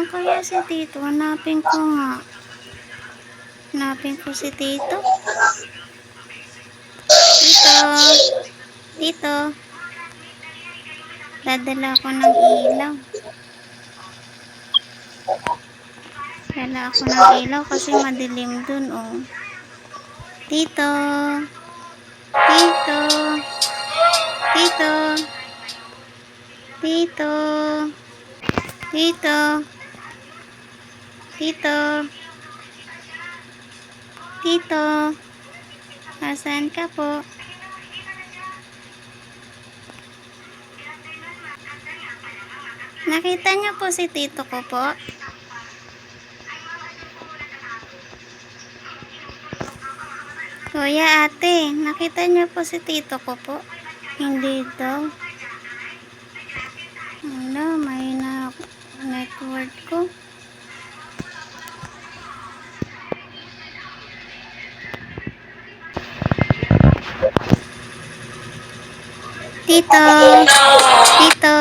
kaya si Tito? Hanapin ko nga. Hanapin ko si Tito. Tito. Tito. Dadala ako ng ilaw. Dala ako ng ilaw kasi madilim dun, oh. Tito. Tito. Tito. Tito. Tito. Tito. Tito. Nasaan ka po? Nakita niyo po si Tito ko po? Kuya, ate, nakita niyo po si Tito ko po? Hindi daw. Ano, may na network ko. Tito. Tito.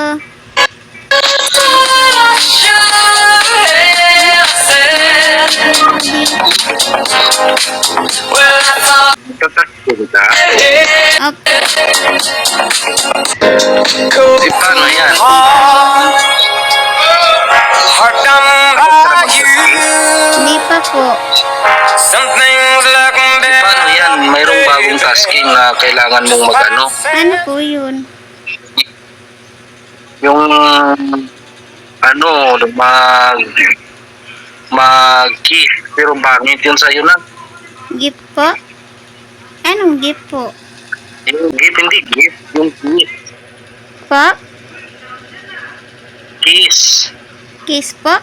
Di paano yan? Hindi pa po. Di paano yan? Mayroong bagong tasking na kailangan mong magano. Ano po yun? Yung ano, mag-kiss. Pero bangit yun sa'yo na. Gift po? Anong gift po? Yung gift, hindi gift. Yung kiss. Po? Kiss. Kiss po?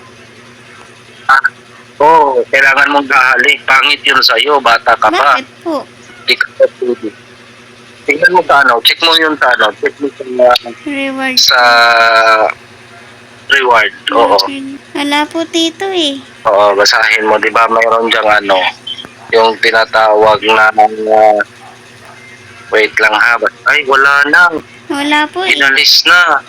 Kailangan mong gahalik. Pangit yun sa'yo. Bata ka pa. Bakit po? Di ka pa pwede. Tingnan mo sa ano. Check mo yun sa ano. Check mo Reward. sa reward. Oo. Wala po Tito eh. Oo, basahin mo. Di ba mayroon diyang ano. Yung tinatawag na wait lang ha. Ay, wala na. Wala po eh. Inalis na.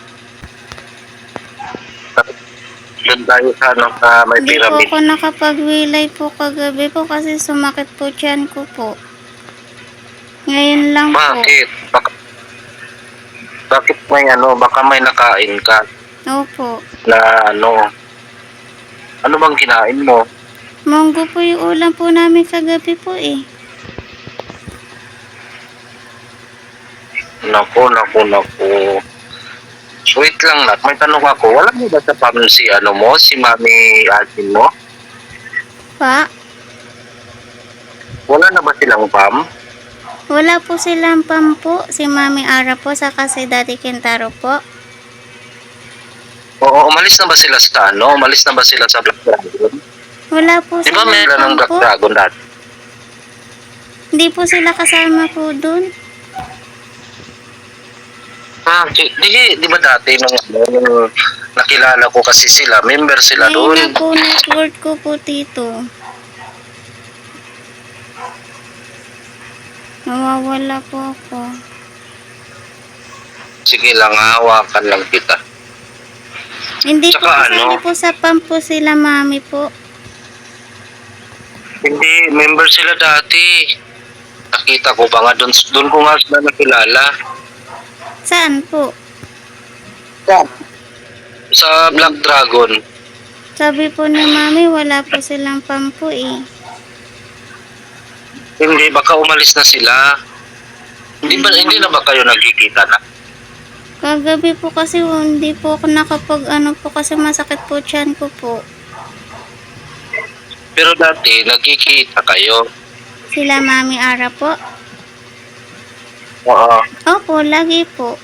Doon tayo sa ano, sa may Hindi po pyramid. ako nakapagwilay po kagabi po kasi sumakit po tiyan ko po. Ngayon lang po. Bakit? Bakit may ano, baka may nakain ka Opo. na ano. Ano bang kinain mo? Munggo po yung ulam po namin kagabi po eh. Naku. Wait lang nak, may tanong ako. Wala mo ba sa pam si ano mo, si Mami Asin mo? Pa? Wala na ba silang pam? Wala po silang pam po. Si Mami Ara po saka si Daddy Kentaro po. Oo, umalis na ba sila sa ano? Umalis na ba sila sa Black Dragon? Wala po Di ba silang meron ng pam Black po. Dragon dati? Hindi po sila kasama po dun. Di ba dati nung nakilala ko kasi sila, member sila doon. Ngayon na po network ko po Tito. Nawawala po ako. Sige lang, hawakan lang kita. Hindi po Tsaka kasali ano? po sa pam po sila Mami po. Hindi, member sila dati. Nakita ko ba nga doon ko nga sila nakilala. Saan po? Sa Black Dragon. Sabi po ni Mami wala po silang pam po eh. Hindi, baka umalis na sila. Hindi na ba kayo nagkikita na? Kagabi po kasi hindi po ako nakapag ano po kasi masakit po tiyan ko po. Pero dati, nagkikita kayo. Sila Mami Ara po? Oo. Opo, lagi po.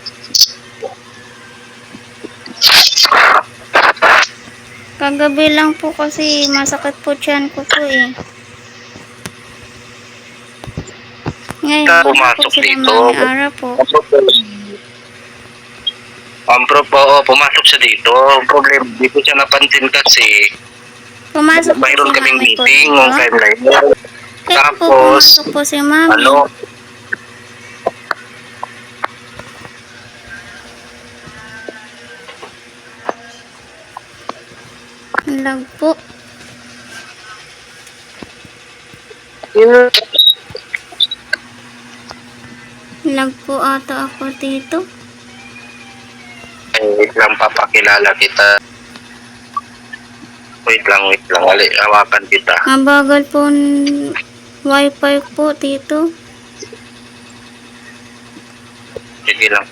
Kagabi lang po kasi masakit po tiyan ko po eh. Ngayon wala po Pumasok sila dito. Mami Ara po. Pumasok siya dito. Ang problema, dito siya napansin kasi Pumasok po mayroon si kaming Mami po meeting dito. ng timeline. Kaya po Tapos, pumasok po si Mami. ano, lag po. Yun. Lag po ata ako dito. Ay, wait lang, papakilala kita. Wait lang. Ali, hawakan kita. Mabagal po wifi po dito. Sige lang.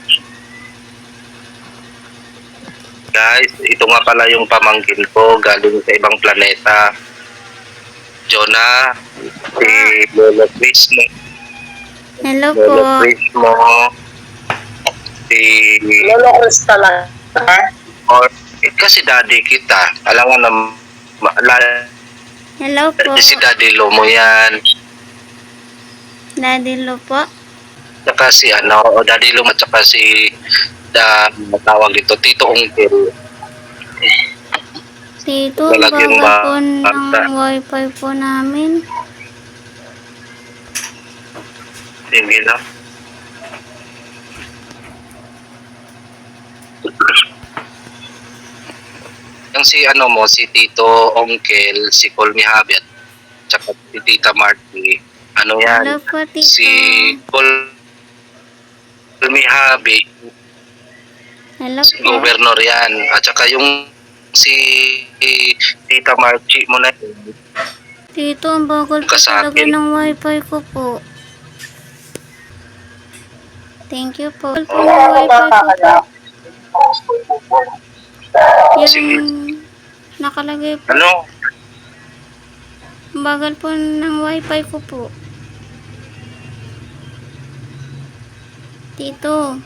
Guys, ito nga pala yung pamangkin ko galing sa ibang planeta. Jonah, si Lolo Chris mo. Hello po. Lolo Chris mo. Si... Lolo Chris talaga. Or, kasi daddy kita. Alam nga na... Hello po. Si Daddy Lo mo yan. Daddy Lo po. Saka si Daddy Lo at saka si tawag dito, Tito Ongkel. Dito, Lalagyan bagal ba- po ng wifi po namin. Sige lang. Yung si Tito Ongkel, si Colmy Habit, tsaka si Tita Marty, yan, Hello po, Tito. si Colmy Habit, Hello si po. Governor yan, at saka yung si Tita Marty mo na yun. Tito, ang bagal po Kasakin. talaga ng wifi ko po. Thank you po. Bagal po ng wifi ko po. Sige. Yung nakalagay po. Ang bagal po ng wifi ko po. Tito.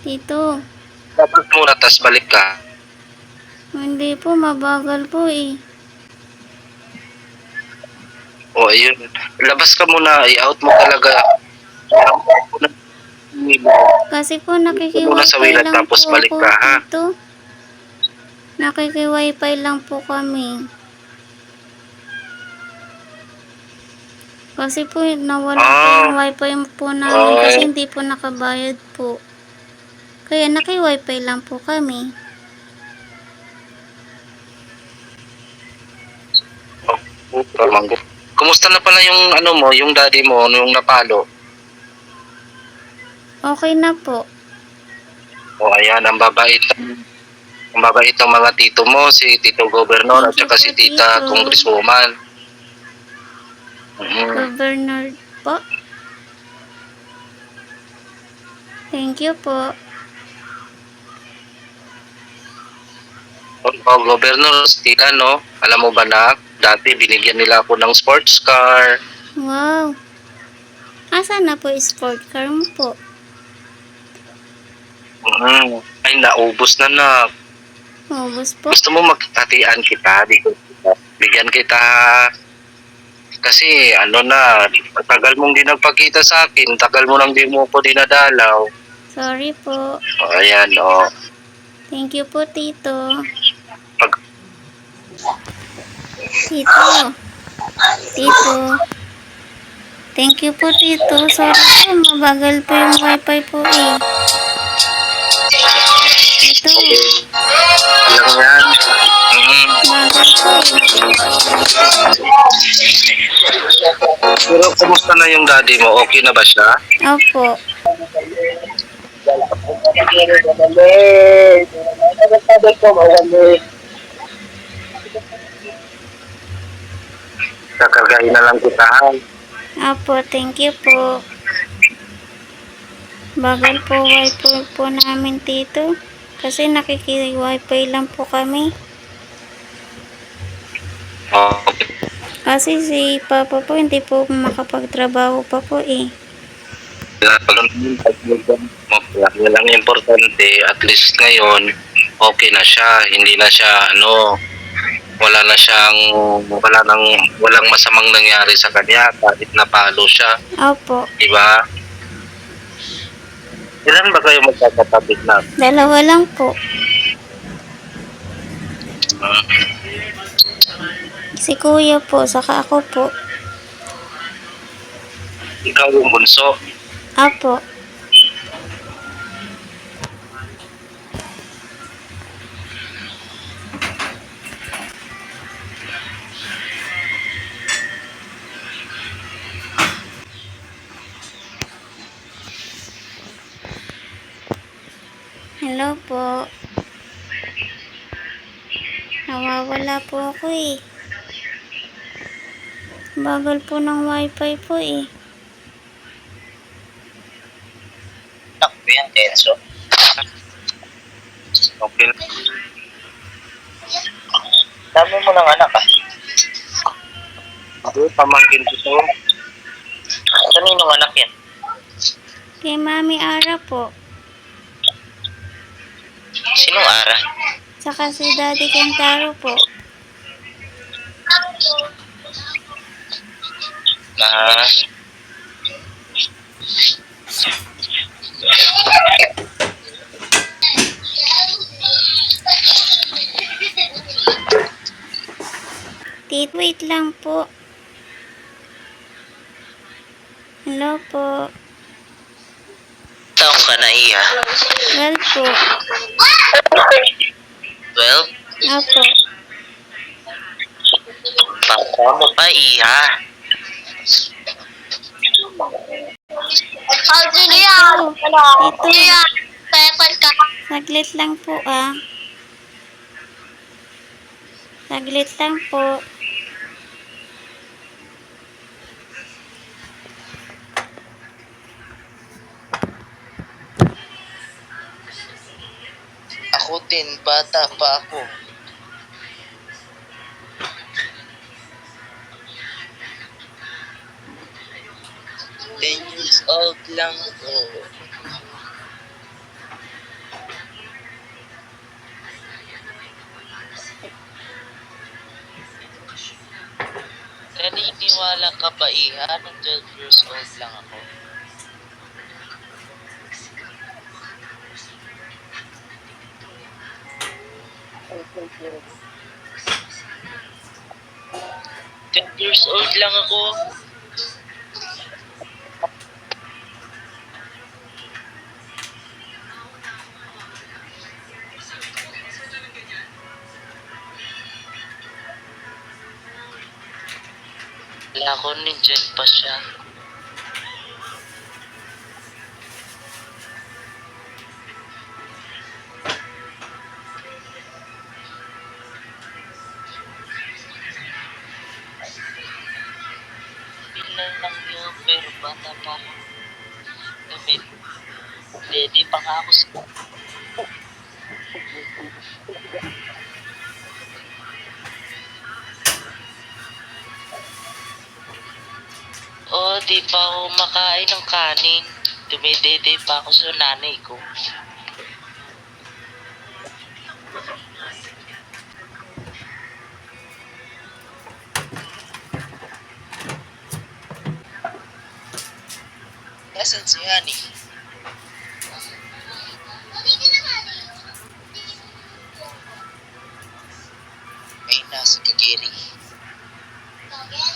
Tito. Dapat muna, tas balik ka. Hindi po, mabagal po eh. O, ayun. Labas ka muna, i-out mo talaga. Kasi po Muna sa nakiki-wifi wilat, lang tapos po balik ako ka, ha? dito. Nakiki-wifi lang po kami. Kasi po nawala po yung wifi po namin kasi hindi po nakabayad po. Kaya naki-wifi lang po kami. Kumusta na pala yung yung daddy mo, yung napalo? Okay na po. O, ayan, ang babait. Ang babait ng mga tito mo, si Tito Governor at Thank you saka si po, Tita Tito. Congresswoman. Governor po. Thank you po. O, Governor, Tita, alam mo ba na, dati binigyan nila ako ng sports car. Wow. Asan na po yung sport car mo po? Ay, naubos na. Ubus po. Gusto mo magtatian kita? Bigyan kita. Kasi tagal mong di nagpakita sa akin. Tagal mo nang di mo ko dinadalaw. Sorry po. O, ayan, Thank you po, Tito. Pag- Tito. Tito. Thank you po, Tito. Sorry po, mabagal po yung wifi po eh. Tito, Alam yan. bagal po eh. Pero kumusta na yung daddy mo? Okay na ba siya? Opo. Kakargahin na lang kita. Opo, thank you po. Bagal po wifi po namin, Tito. Kasi nakiki-wifi lang po kami. Okay. Kasi si Papa po hindi po makapagtrabaho pa po eh. Yan lang importante, at least ngayon okay na siya, hindi na siya walang masamang nangyari sa kanya kahit napalo siya, Opo. di ba? Ilan ba kayo magkakatabi na? 2 lang po. Si Kuya po, saka ako po. Ikaw yung bunso. Opo. Hello po. Nawawala po ako eh. Bagal po ng wifi po eh. Takbo yan, Kenzo. Okay. Dami mo ng anak ah. Ito, pamangkin ko to. Kaninong anak yan? Kay Mami Ara po. Sinong Ara? Saka si Daddy Kentaro po. Ah, Wait lang po. Hello po. taong ka na iya. Well po. Well, Apo. papa mo pa iya. Ito. Saglit lang po ah. Saglit lang po. Ako din, bata pa ako. Ten years old lang ako. Naniniwala ka ba iha? Nung 12 years old lang ako. Years old lang ako. Wala ko ninja pa siya. Bilang lang yun, pero bata pa ako. Dede pa nga ako sa... Oh, di pa ako makain ng kanin. Dumidede pa ako sa nanay ko. Nasaan si Honey? Ay, nasa Kagiri.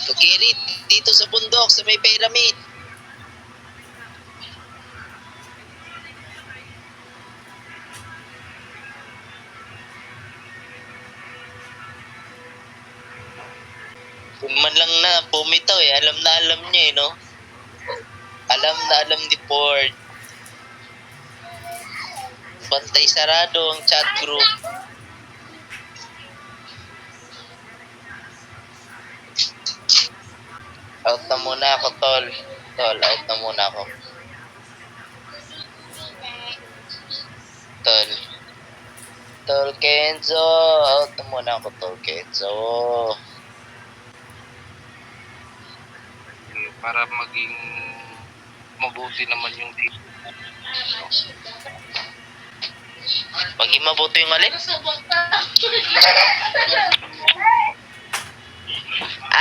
Kagiri, dito sa bundok, sa may pyramid. Kung man lang na bumitaw eh, alam na alam niya eh, no? Alam na alam ni Ford. Bantay sarado ang chat group. Out na muna ako, tol. Tol, out na muna ako. Tol. Tol Kenzo. Out na muna ako, Tol Kenzo. Para maging mabuti naman yung team. Maging mabuti yung alin?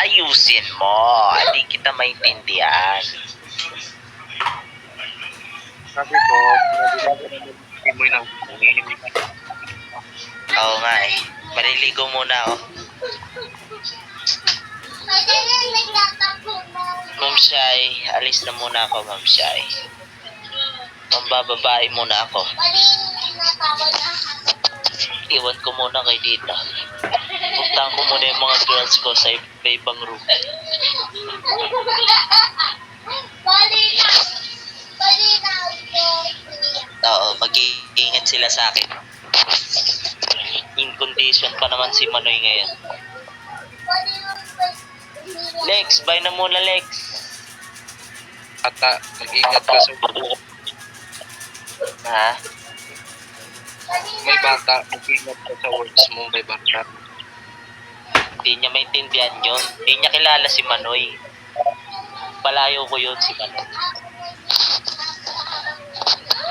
Ayusin mo. Hindi kita maintindihan. Sabi ko, hindi mo yung Oo nga eh. Maliligo muna ako. Ma'am Shai, alis na muna ako, Ma'am Shai. Mambababae muna ako. Iwan ko muna kay Dita. Puntahan ko muna yung mga girls ko sa ibang room. Oo, mag-iingat sila sa akin. In condition pa naman si Manoy ngayon. Lex, bye na muna, Lex. Ata, mag-ingat ka sa Ha? may bata. Mag-ingat ka sa words mo, may bata. Hindi niya maintindihan yun. Hindi niya kilala si Manoy. Palayo ko yun si Manoy.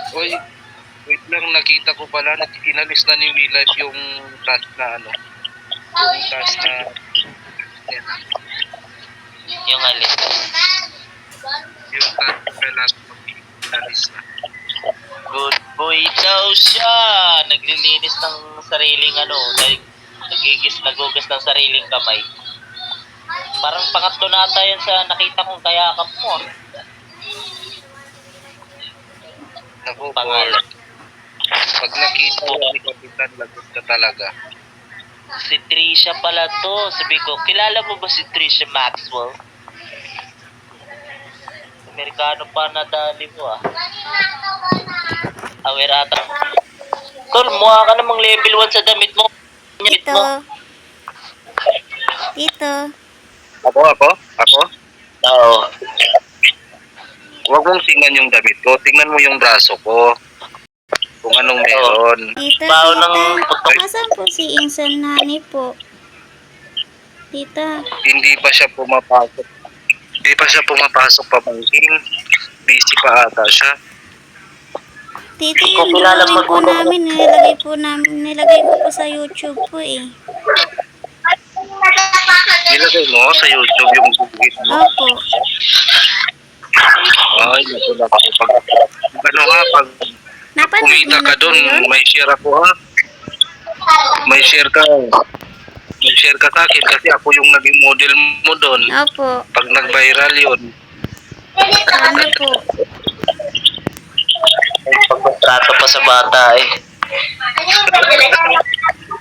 Uy, wait lang, nakita ko pala, inalis na ni Willard yung task na ano. Yung task na... Yan, Yung alin. yung task na kailangan inalis na. Good boy daw siya. Naglilinis ng sariling nagugas ng sariling kamay. Parang pangatlo na ata yan sa nakita kong kayakap mo. Naku, Pangalan. pag nakita mo ni Kapitan, lagot ka talaga. Si Trisha pala to. Sabi ko, kilala mo ba si Trisha Maxwell? Amerikano pa nadali mo ah. Aware ata. Tol, mukha ka namang level 1 sa damit mo. Damit Tito. mo. Tito. Ako? Oo. Huwag mong tingnan yung damit ko, tingnan mo yung braso ko. Kung anong meron. Tita, Bao ng tita. Asan po si Insan Nani po? Tita. Hindi pa siya pumapasok. Hindi pa siya pumapasok pamangkin. Busy pa ata siya. Tita, Kung yung kilala drawing mo po namin, nilagay ko po sa YouTube po eh. Nilagay mo sa YouTube yung gugit mo. Opo. Ay, naku. Pag pag Napanood kumita niyo ka na po dun, yun? may share ako ha. May share ka. May share ka sa akin kasi ako yung naging model mo dun. Opo. Pag nag-viral yun. Sana po. Pagkontrato pa sa bata eh.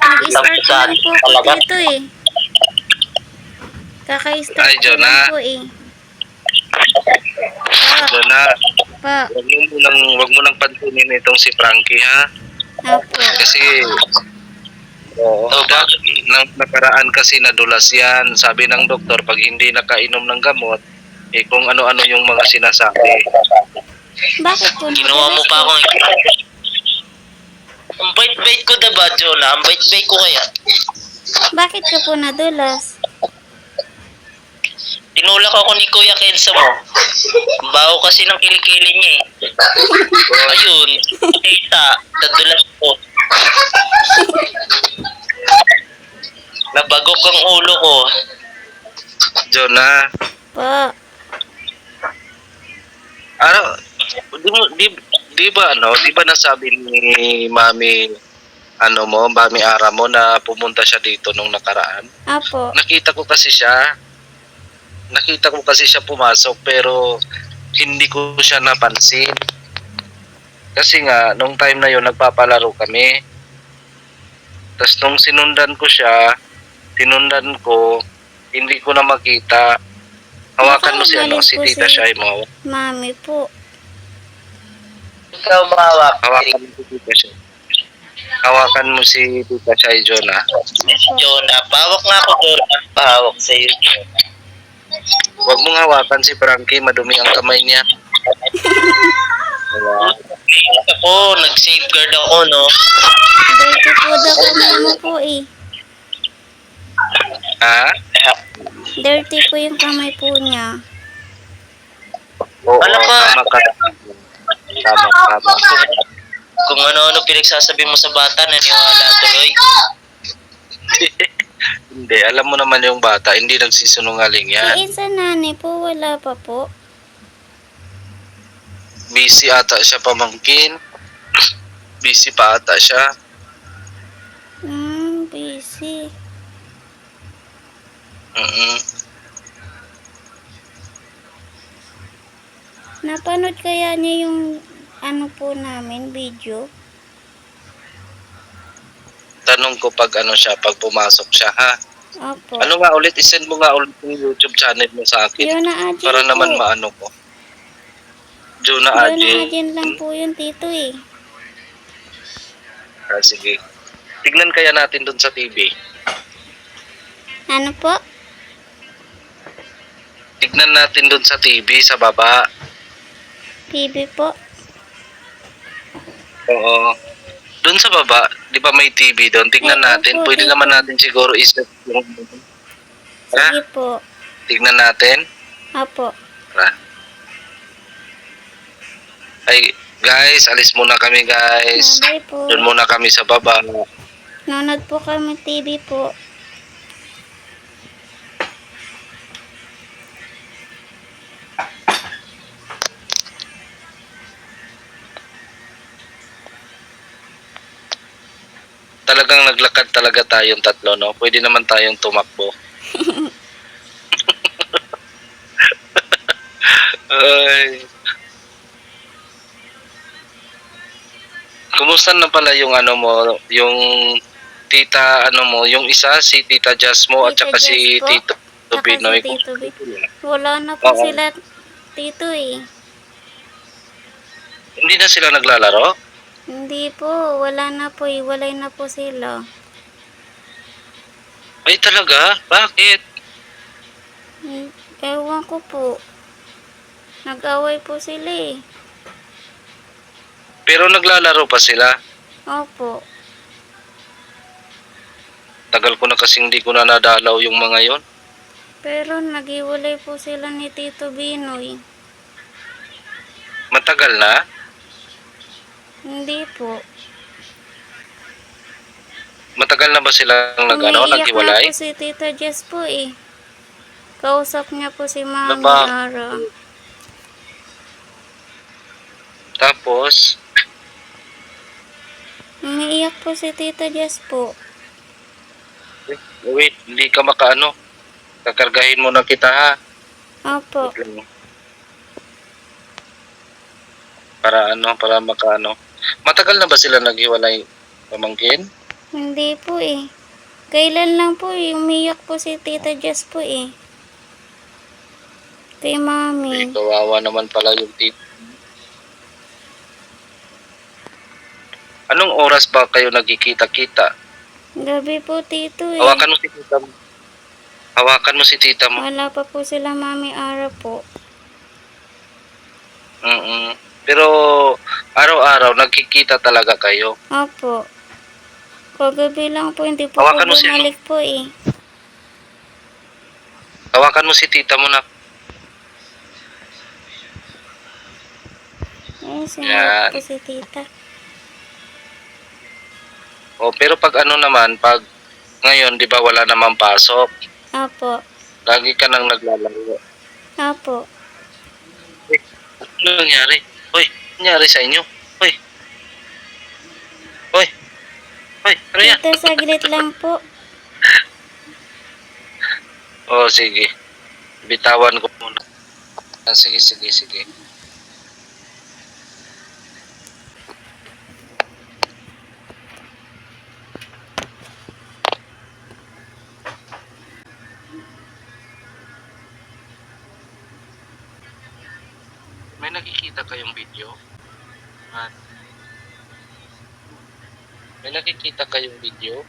Nag-start lang po ako dito eh. Kaka-start Ay, ko Jonah. lang po eh. So na, Pa. wag mo nang pansinin itong si Frankie ha. Opo. Kasi nang nakaraan kasi nadulas yan. Sabi ng doktor, pag hindi nakainom ng gamot, eh kung ano-ano yung mga sinasabi. Bakit po Ginawa mo pa akong... Ang bait-bait ko diba, Jonah? Ang bait-bait ko kaya. Bakit ka po nadulas? Tinulak ako ni Kuya Kelso mo. Ang baho kasi ng kilikili niya eh. Ayun, kita, nadulas ko. Nabagok ang ulo ko. Jonah, Po. ano, di ba nasabi ni Mami, Mami Ara mo na pumunta siya dito nung nakaraan? Opo. Nakita ko kasi siya pumasok pero hindi ko siya napansin. Kasi nga, nung time na yun, nagpapalaro kami. Tapos nung sinundan ko, hindi ko na makita. Hawakan mo si Tita Shai mo. Mami po. Ikaw mahawak. Hawakan mo si Tita Shai. Hawakan mo si Tita Shai, Jonah. Jonah, pahawak nga ako, Jonah. Pahawak sa'yo. Huwag mong hawakan si Frankie, madumi ang kamay niya. Ako, nag-safeguard ako, no? Dirty po daw kamay mo po eh. Ha? Dirty po yung kamay po niya. Oo, Alam mo, tama ka. Tama. kung ano-ano pinagsasabi mo sa bata, naniwala tuloy. Hindi, alam mo naman yung bata, hindi nagsisinungaling yan. Si Insan Nani po, wala pa po. Busy ata siya pamangkin. Busy pa ata siya. Busy. Napanood kaya niya yung po namin, video? Tanong ko pag pag pumasok siya ha. Opo. Ano nga ulit, isend mo nga ulit yung YouTube channel mo sa akin. Yun na Para po. naman maano ko. Jonah Yun na Ajin. Ajin lang po yun, tito eh. Sige. Tignan kaya natin dun sa TV. Ano po? Tignan natin dun sa TV sa baba. TV po. Oo. Dun sa baba, di ba may TV doon? Tignan Ay, natin. opo, Pwede dito. naman natin siguro iset yung... Sige po. Tignan natin. Apo. Tara. Ay, guys, alis muna kami, guys. Bye po. Doon muna kami sa baba. Nanonood po kami TV po. Talagang naglakad talaga tayong tatlo, no? Pwede naman tayong tumakbo. Ay. Kumusta na pala yung ano mo, yung tita ano mo, yung isa si Tita Jazz mo at Tita saka si Jazz po. Tito Tsaka Binoy. si Tito B. Wala na po Oo. sila, Tito eh. Hindi na sila naglalaro? Hindi po, wala na po, iwalay na po sila. Ay talaga? Bakit? Ewan ko po. Nag-away po sila eh. Pero naglalaro pa sila. Opo. Tagal ko na kasing hindi ko na nadalaw yung mga yon. Pero nag-iwalay po sila ni Tito Binoy. Matagal na? Hindi po. Matagal na ba silang Umiiyak na naghiwalay? po si Tita Jess po eh. Kausap niya po si Mami Naba- Ara. Tapos, Umiiyak po si Tita Jess po. wait, hindi ka makaano. Kakargahin mo na kita ha. Opo. Wait lang. Para makaano. Matagal na ba sila naghiwalay, pamangkin? Hindi po eh. Kailan lang po eh. Umiiyak po si Tita Jess po eh. Kay Mami. Kawawa naman pala yung tita. Anong oras ba kayo nagkikita-kita? Gabi po Tito eh. Hawakan mo si tita mo. Hawakan mo si tita mo. Wala pa po sila Mami Ara po. Pero araw-araw nagkikita talaga kayo. Opo. Kagabi lang po, hindi po Hawakan po mo si- bumalik po eh. Hawakan mo si tita mo na. Eh, sinawag Yan. po si Tita. O, pero pag ano naman, pag ngayon, di ba wala namang pasok, Opo. lagi ka nang naglalaro. Opo. Ano nangyari? Hoy, nangyari sa inyo? Hoy. Hoy. Hoy, ano yan? Tita, saglit lang po. Oh, sige. Bitawan ko muna. Sige. May nakikita kayong video? At may nakikita kayong video?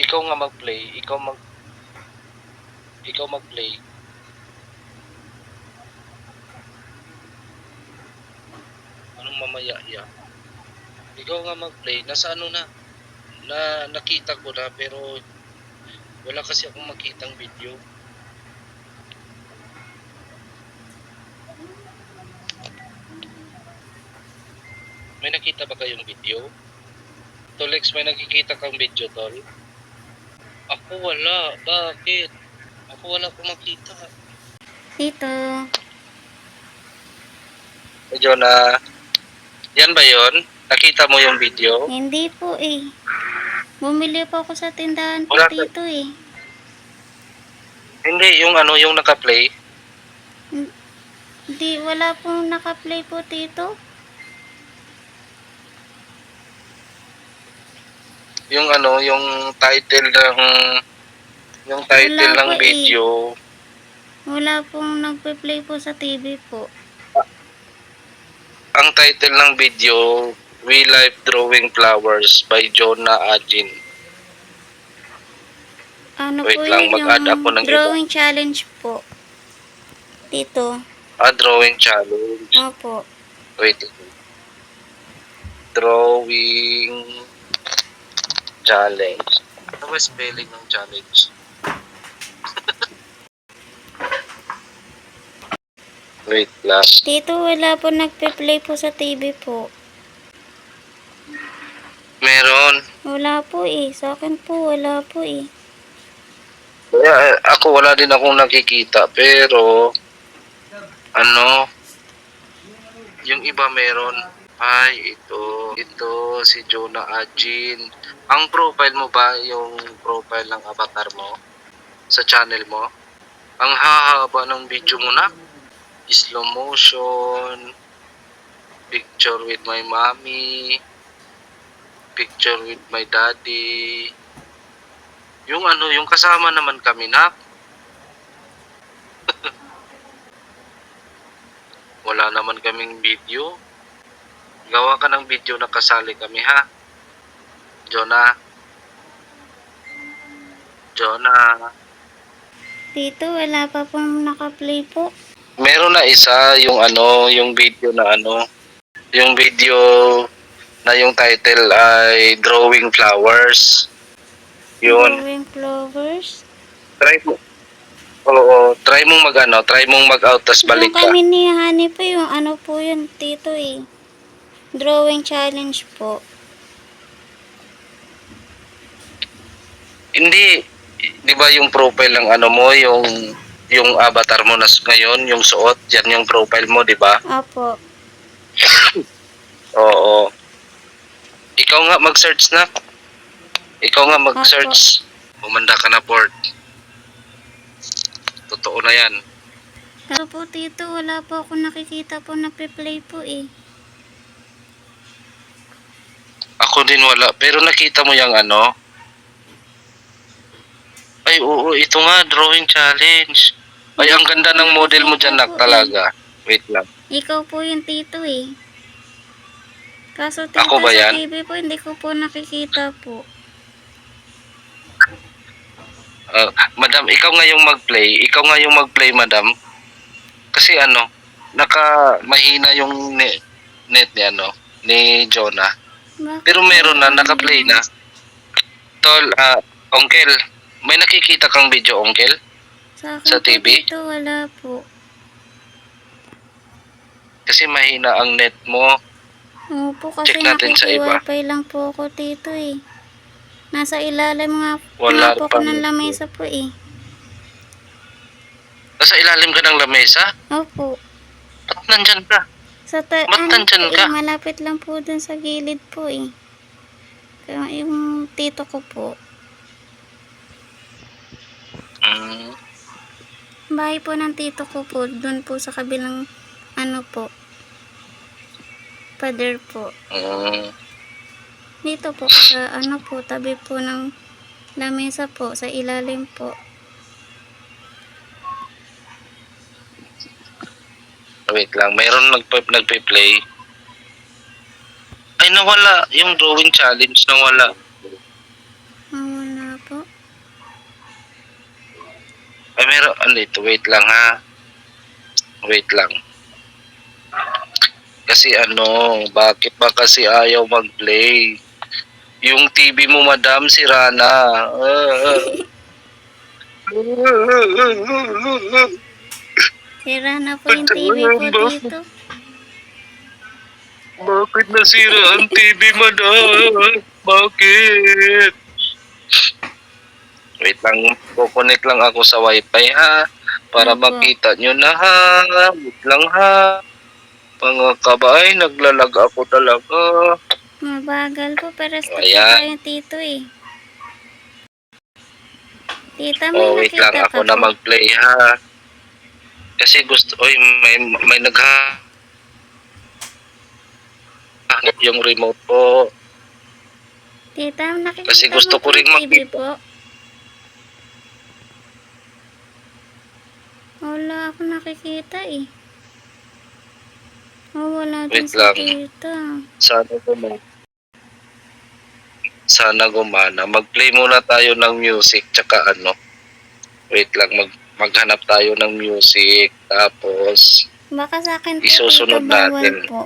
Ikaw nga mag-play, ikaw mag-play. Anong mamaya-ya? Ikaw nga mag-play, nasa ano na nakita ko na pero wala kasi akong makitang video. May nakita ba kayong video? Tolex, may nakikita kang video, tol? Ako wala. Bakit? Ako wala akong makita. Tito. Medyo na... Yan ba yon? Nakita mo yung video? Hindi po eh. Bumili po ako sa tindahan po, Wala ka- Tito eh. Hindi, yung ano, yung naka-play. Hindi, wala pong naka-play po, Tito. Yung ano, yung title ng Wala ng po eh. video. Wala pong nagpe-play po sa TV po. Ang title ng video, We Life Drawing Flowers by Jonah Ajin. Ano Wait po lang, yun, mag-add yung ako ng iba. drawing challenge po. Tito. Drawing challenge. Opo. Wait. Drawing challenge. Ano ba spelling ng challenge? Wait lang. Tito, wala po nagpe-play po sa TV po. Meron. Wala po eh. Sa akin po, wala po eh. Kaya, ako wala din akong nakikita. Pero, ano, yung iba meron. Ay, ito si Jonah Ajin. Ang profile mo ba yung profile ng avatar mo sa channel mo? Ang hahaba ng video mo na. Slow motion, picture with my mommy, picture with my daddy. Yung ano, yung kasama naman kami na. Wala naman kaming video. Gawa ka ng video na kasali kami ha. Jonah. Tito, wala pa pong naka-play po. Meron na isa yung ano, yung video na ano, yung video na yung title ay Drawing Flowers. Yun. Drawing flowers. Try mo. Oo, try mong try mong mag-out tas balik Yung ka. kami ni Honey po, yung ano po yun, Tito eh. Drawing challenge po. Hindi, 'di ba yung profile ng ano mo, yung avatar mo na ngayon, yung suot, yan yung profile mo, 'di ba? Apo. Oo. Ikaw nga mag-search na. Ikaw nga mag-search. Bumanda ka na, Port. Totoo na yan. Kaso po, Tito, wala po ako nakikita po nagpe-play po eh. Ako din wala. Pero nakita mo yung ano? Ay, oo. Ito nga, drawing challenge. Ay, ang ganda ng model mo dyan, Nak, talaga. Wait lang. Ikaw po yung Tito eh. Kaso Tito, Ako ba sa yan? TV po, hindi ko po nakikita po. Madam, ikaw nga yung mag-play. Ikaw nga yung mag-play, madam. Kasi ano, mahina yung net ni ano, ni Jonah. Bakit Pero meron na, naka-play na. Tol, Onkel, may nakikita kang video, Onkel? Sa akin sa po, TV? Tito, wala po. Kasi mahina ang net mo. Opo, kasi Check natin sa iba. nakiki-wifi lang po ako, Tito eh. Nasa ilalim nga Wala po pa. ako ng lamesa po eh. Nasa ilalim ka ng lamesa? Opo. Ba't nandyan ka? Sa Ba't nandyan ka? malapit lang po dun sa gilid po eh. Kaya yung tito ko po. Mm. Bahay po ng tito ko po, dun po sa kabilang ano po. Pader po. Dito po sa ano po, tabi po ng lamesa po, sa ilalim po. Wait lang, mayroon nagpe-play. Ay, nawala. Yung drawing challenge, nawala. Wala po. Ay, meron. Ano ito? Wait lang, ha. Wait lang. Kasi ano, bakit ba kasi ayaw mag-play? Yung TV mo, madam, sira na. Sira na po yung TV po dito. Bakit nasira ang TV, madam? Bakit? Wait lang, kukunik lang ako sa wifi, ha? Para Opo. makita nyo na, ha? Wait lang, ha? Mga kabay, naglalag ako talaga. Mabagal po, pero stop po Ayan. tayo tito eh. Tita, may Oh, wait lang, nakita ako ka na po. mag-play, ha? Kasi gusto, oy, may yung remote po. Tita, nakikita Kasi gusto mo ko po rin yung TV makita. po. Wala ako nakikita eh. Oh, wala din Wait sa lang. tita. Sana gumana. Mag-play muna tayo ng music, tsaka ano. Wait lang, maghanap tayo ng music. Tapos, Baka sa akin po isusunod tita bawal natin. po.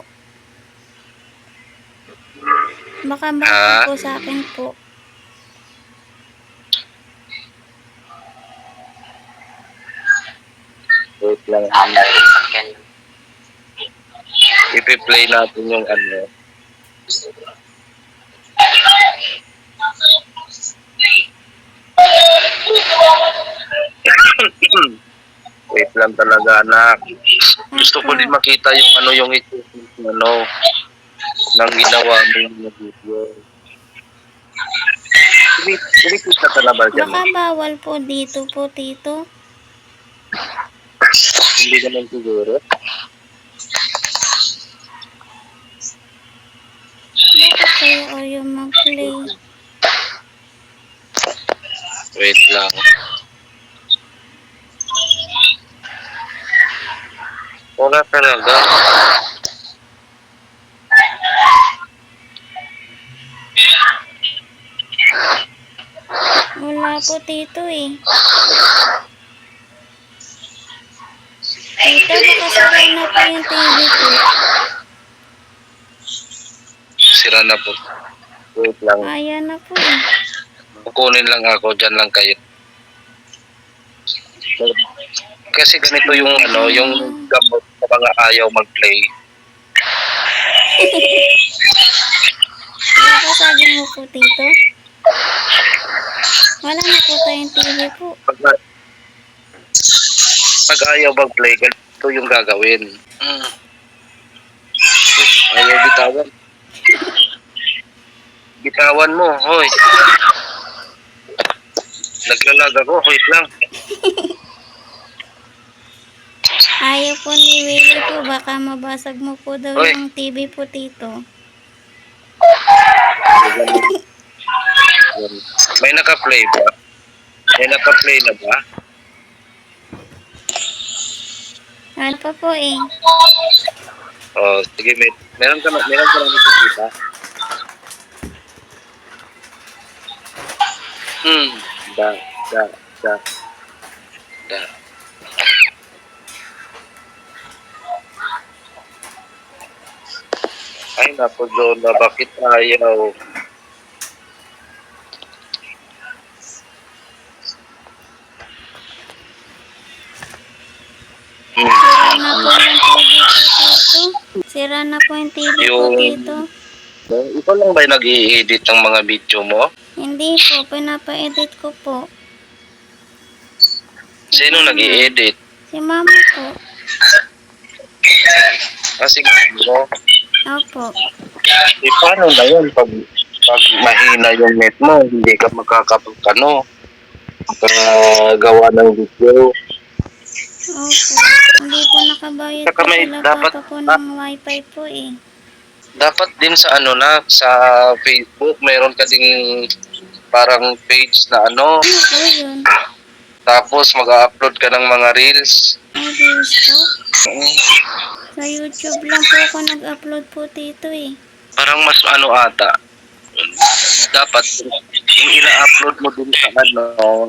Baka Ha? bawal po sa akin po. Wait lang. Ipi-play natin yung ano. Wait lang talaga, anak. Gusto ko din makita yung ano, yung ano, nang ginawa mo yung video. Kumikita ka na ba dyan? Baka bawal po dito po tito. Hindi naman siguro. Bakit kayo ayaw mag-play? Wait lang. Wala talaga. Wala po tito eh. Tita, baka sira na po yung TV ko. Sira na po. Wait lang. Ayan na po eh. Kukunin lang ako, dyan lang kayo. Kasi ganito yung ano, yung gamot sa mga ayaw mag-play. Baka sabi mo po tito. Wala na po tayong TV po. Pag ayaw mag-play, ganito yung gagawin. Ayaw bitawan. Bitawan mo, hoy. Naglalag ako, wait lang. Ayaw po ni Willie po. Baka mabasag mo po daw Hoy. yung TV po tito. May naka-play ba? May naka-play na ba? Ano pa po eh. Oh, sige, meron ka na nakikita. Da. Ay, napo, Jonah, bakit ayaw? Sira na po yung TV po tito. Sira na po yung TV po Yung- tito. Ikaw lang ba nag-i-edit ng mga video mo? Hindi po. Pinapa-edit ko po. Sino nag-i-edit? Si mama po. Kasi mo, Opo. paano na yun pag mahina yung net mo, hindi ka makakapagkano, gawa ng video. Opo. Hindi po nakabayad Saka po may sila dapat- papa po ng wifi po eh. Dapat din sa ano na, sa Facebook, mayroon ka ding parang page na ano, Ano po yun? tapos mag-upload ka ng mga reels. Ay, Diyos po. Sa YouTube lang po ako nag-upload po tito eh. Parang mas ano ata, dapat yung ina-upload mo din sa ano,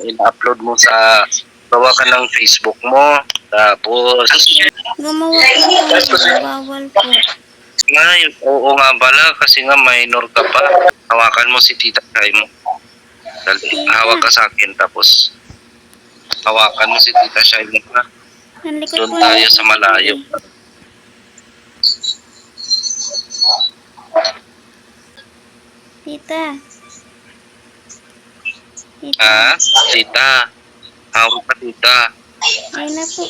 ina-upload mo sa, gawa ka ng Facebook mo, tapos, Gumawa po ako. Bawal po. ngayon, oo nga pala, kasi nga minor ka pa, hawakan mo si Tita Shay mo. Hawak ka sa akin, tapos, hawakan mo si Tita Shay mo na. Ang likod Doon po tayo ng sa malayo. TV. Tita. Tita. Ah, Tita, hawak ka Tita. Ay na po.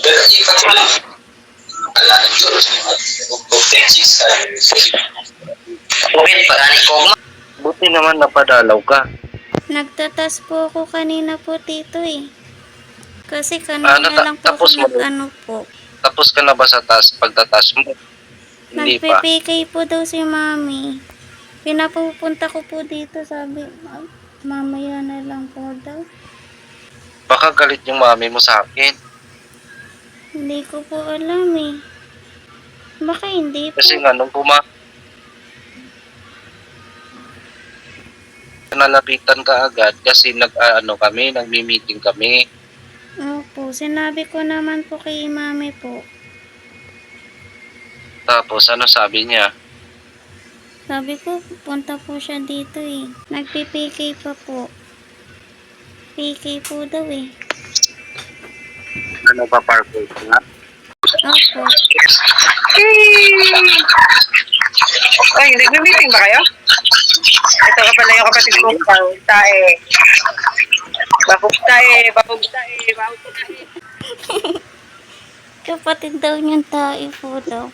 Buti naman napadalaw ka. Nagtatas po ako kanina po tito eh. Kasi kanina lang po ako tapos mo? nag-ano po. Tapos ka na ba sa pagtatas mo? Hindi pa. Nagpe-PK po daw si mami. Pinapupunta ko po dito, sabi, "Ay, mamaya na lang po daw." Baka galit yung mami mo sa akin. Hindi ko po alam eh. Baka hindi po. Kasi nga, nung nalapitan ka agad kasi nagmi-meeting kami. Opo, sinabi ko naman po kay mami po. Tapos ano sabi niya? Sabi ko, punta po siya dito eh. Nagpi-PK pa po. PK po daw eh. Ano pa parkour na? Opo. Ay, nagme-meeting ba kayo? Ito ka pala yung kapatid ko. Bakugtae. Kapatid daw niyang tae po daw.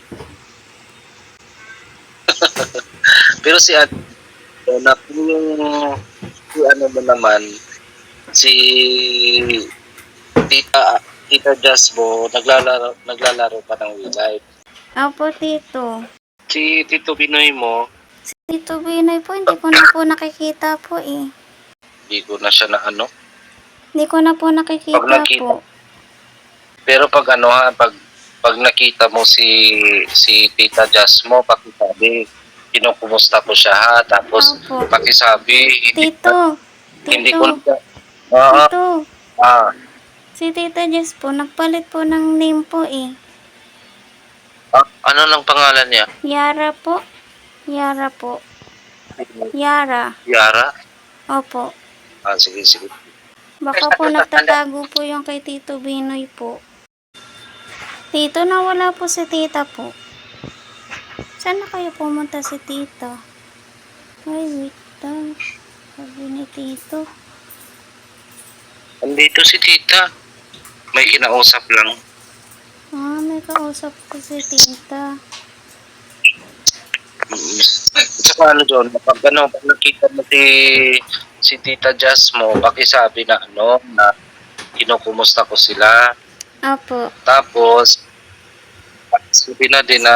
Pero si Ate, si ano mo naman, si Tita Jasbo, naglalaro pa ng Wii Life. Opo, tito. Si Tito Binoy mo, Si Tito Binoy po, hindi ko na po nakikita po eh. hindi ko na siya na ano. Hindi ko na po nakikita Pag nakita. po. Pero pag pag nakita mo si Tita Jasmo, pakisabi, kinukumusta ko siya ha, tapos Opo. pakisabi, Tito. hindi Tito. ko na, Tito. Si Tita Jess po, nagpalit po ng name po eh. ano lang pangalan niya? Yara po. Yara po. Yara. Yara? Opo. Sige. Baka po nagtatago po yung kay Tito Binoy po. Tito, nawala po si tita po. Saan na kayo pumunta si tita? Ay, wait lang. Sabi ni Tito. Andito si Tita. May kinausap lang. May kausap ko si tita. Tsaka ano John, pag nakita mo si Tita Jasmo, pakisabi na na kinukumusta ko sila. Apo. Tapos, sabi na din na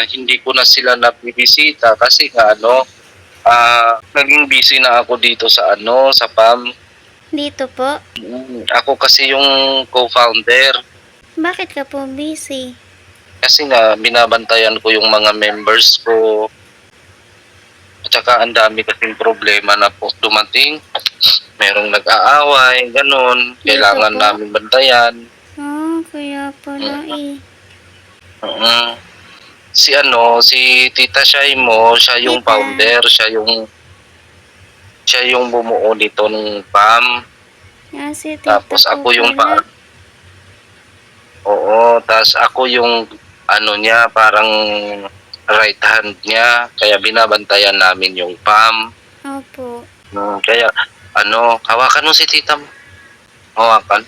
hindi ko na sila nabibisita kasi nga naging busy na ako dito sa sa PAM. Dito po? Ako kasi yung co-founder. Bakit ka po busy? Kasi nga, binabantayan ko yung mga members ko. At saka, ang dami kasing problema na po dumating. Merong nag-aaway, ganun. Kailangan po? namin bantayan. Kaya pala eh. Si Tita Shai mo, siya yung Tita. founder, siya yung bumuo nito ng PAM. Si tita Tapos po ako yung pala. Oo, tapos ako yung niya, parang right hand niya, kaya binabantayan namin yung PAM. Opo. Kaya hawakan mo si tita mo. Hawakan.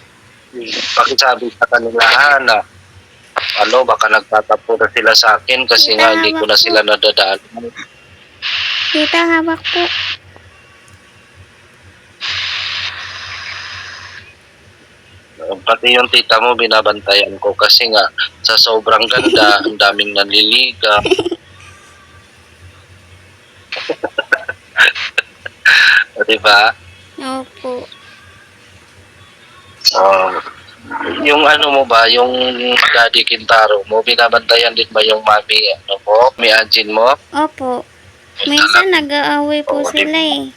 Pakisabi sa kanila na baka nagtatapo na sila sa akin kasi Tita, nga hindi ko na hawak po. sila nadadaan. Tita, hawak po. Pati yung tita mo binabantayan ko kasi nga sa sobrang ganda, ang daming nanliligaw. Diba? Opo. Yung mo ba, yung Daddy Kintaro mo, binabantayan din ba yung mami, may Ajin mo? Opo. Minsan nag-aaway po sila eh.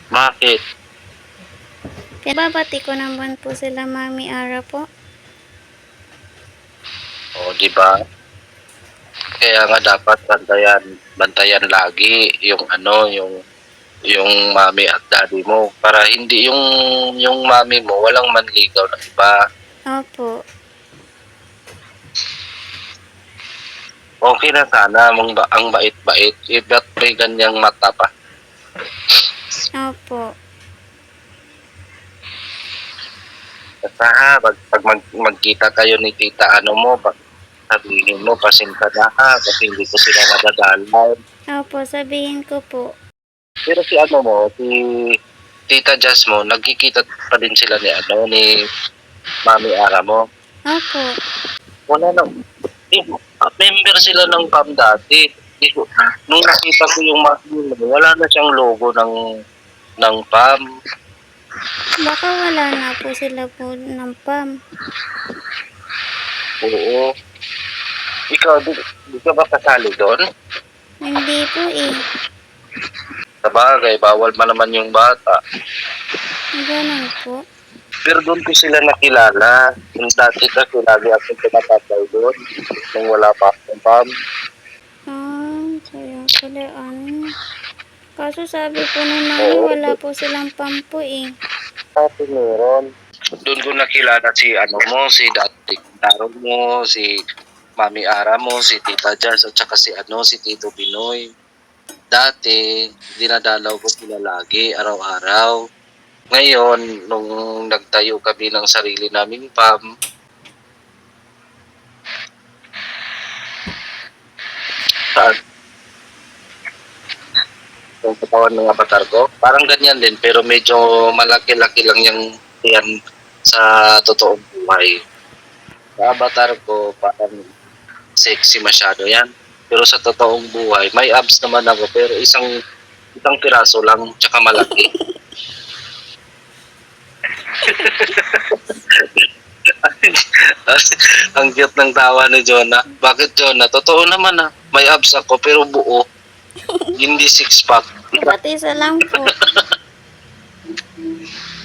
Bakit? Kaya babati ko naman po sila Mami Ara po. Diba? Kaya nga dapat bantayan lagi yung yung mami at daddy mo para hindi yung mami mo walang manligaw ng iba. Opo. Okay na sana ang bait-bait. Ba't may ganyang mata pa? Opo. Basta pag magkita kayo ni tita mo, sabihin mo, pasinta na kasi hindi ko sila nadadalaw. Opo, sabihin ko po. Pero si si Tita Jazz mo, nagkikita pa din sila ni Mami Ara mo. Opo. Wala na. Member sila ng PAM dati. Nung nakita ko yung Mami, wala na siyang logo ng PAM. Baka wala na po sila po ng PAM. Oo. Ikaw, di ka ba kasali doon? Hindi po eh. Sabagay, bawal man naman yung bata. Ganun po. Pero doon ko sila nakilala. Yung dati kasi lagi akong tumatapay doon. Nung wala pa akong PAM. Kaya pala ano. Kaso sabi po ni Mami, wala po silang PAM po eh. Dati meron. Doon ko nakilala si si Dati Taro mo, si Mami Ara mo, si Tita Jars, at saka si Tito Binoy. Dati, dinadalaw ko sila lagi, araw-araw. Ngayon, nung nagtayo kami ng sarili naming PAM, saan? Yung katawan ng avatar ko, parang ganyan din, pero medyo malaki-laki lang yan sa totoong buhay. Sa avatar ko, parang sexy masyado yan. Pero sa totoong buhay, may abs naman ako, pero isang piraso lang, tsaka malaki. Ang cute ng tawa ni Jonah. Bakit Jonah? Totoo naman may abs ako, pero buo. Hindi six-pack. Ba't isa lang po?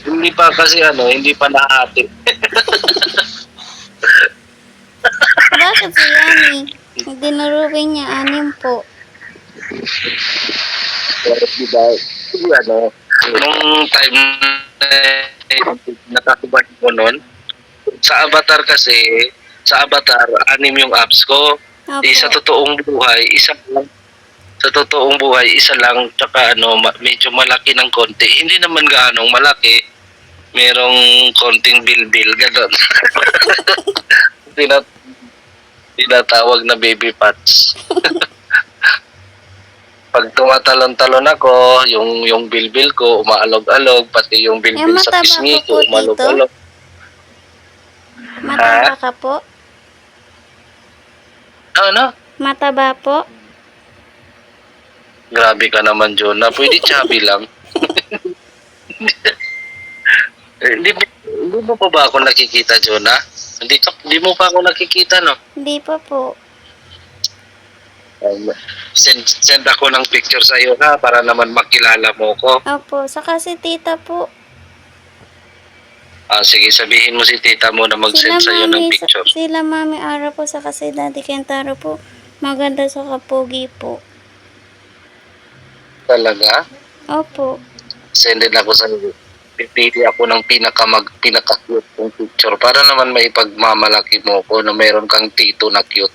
Hindi pa kasi hindi pa nahati. Bakit si Yani? Dinuruwing niya 6 po. Pero diba, nung time na nakasubad ko nun, sa avatar kasi, sa avatar, 6 yung apps ko. Opo. Sa totoong buhay, isa lang. Sa totoong buhay, isa lang, tsaka medyo malaki ng konti. Hindi naman gaanong malaki. Merong konting bilbil, gano'n. Tinatawag na baby pats. Pag tumatalon-talon ako, yung bilbil ko umaalog-alog, pati yung bilbil Yung sa mataba pisngi ko po, ko umalog-alog. Mataba ka po? Ano? Mataba po? Grabe ka naman, Jonah. Pwede chubby lang. Hindi mo pa ba ako nakikita, Jonah? Hindi mo pa ako nakikita, no? Hindi pa po. Send ako ng picture sa iyo ha para naman makilala mo ko. Opo, saka si tita po. Sige, sabihin mo si tita mo na mag-send sa iyo ng picture. Sila Mami Ara po, saka si Daddy Kentaro po. Maganda sa kapogi po. Talaga? Opo. Send din ako sa iyo. Pipili ako ng pinaka-cute ng picture para naman maipagmamalaki mo ko na meron kang tito na cute.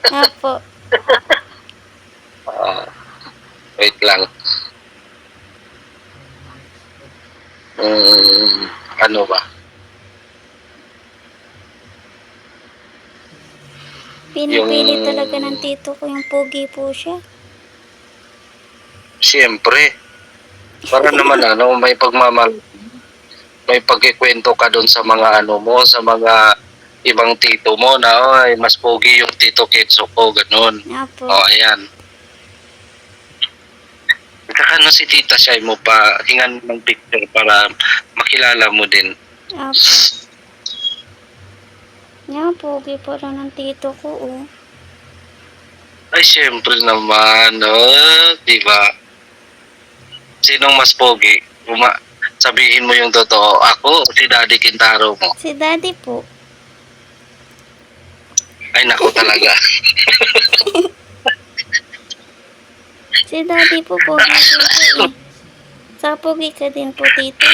Opo. Wait lang. Ano ba? Pinipili talaga ng tito ko yung pogi po siya. Siyempre. Para naman may pagkikwento ka doon sa mga mo, sa mga ibang tito mo na mas pogi yung tito Ketso ko, ganun. Opo. Ayan. Saka si Tita Shai mo pa, hingan ng picture para makilala mo din. Opo. Yan, pogi po rin ng tito ko, oh. Ay, siyempre naman, di ba? Sinong mas pogi? Sabihin mo yung totoo. Ako o si Daddy Kintaro mo? Si Daddy po. Ay, naku talaga. Si Daddy po, pogi po eh. Sa pogi ka din po, tito.